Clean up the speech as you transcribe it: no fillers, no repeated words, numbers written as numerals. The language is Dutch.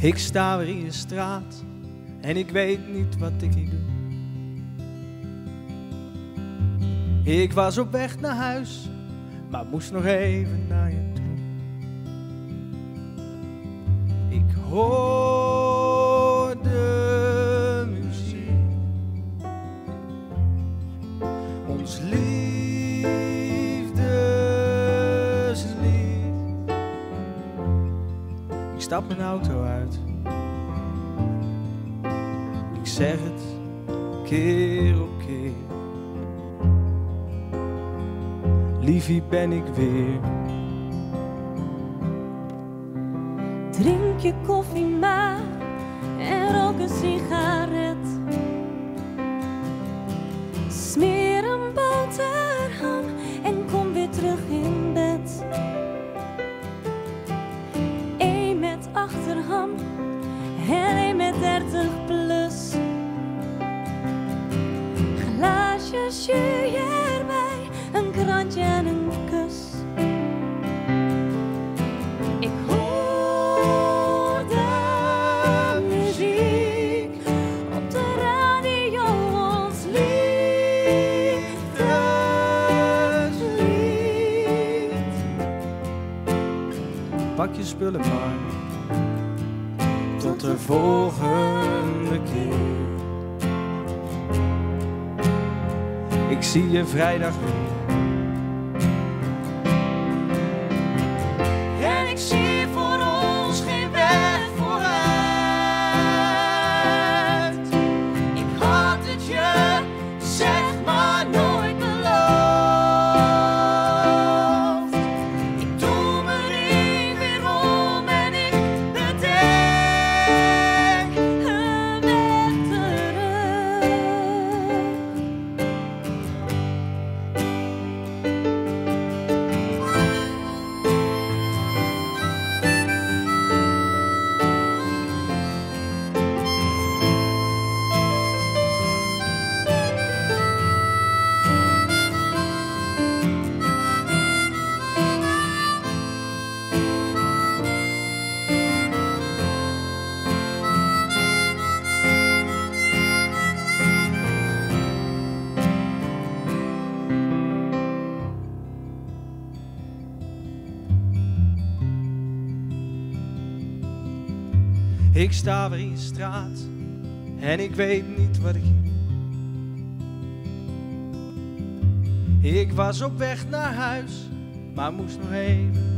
Ik sta weer in je straat en ik weet niet wat ik hier doe. Ik was op weg naar huis, maar moest nog even naar je toe. Ik hoor de muziek, ons liefdeslied. Ik stap mijn auto uit, ik zeg het keer op keer. Liefie, ben ik weer. Drink je koffie maar en rook een sigaret. Smeer een boterham en kom weer terug in bed. Eén met achterham en één met 30 plus. Glaasje jus erbij, een krantje en een kus. Ik hoor de muziek op de radio, ons liefdeslied. Pak je spullen maar, tot de volgende keer. Ik zie je vrijdag weer. En ik zie voor ons geen weg vooruit. Ik had het je, zeg maar, nooit beloofd. Ik doe mijn ring weer om en ik bedenk een weg terug. Ik sta weer in je straat en ik weet niet wat ik hier doe. Ik was op weg naar huis, maar moest nog even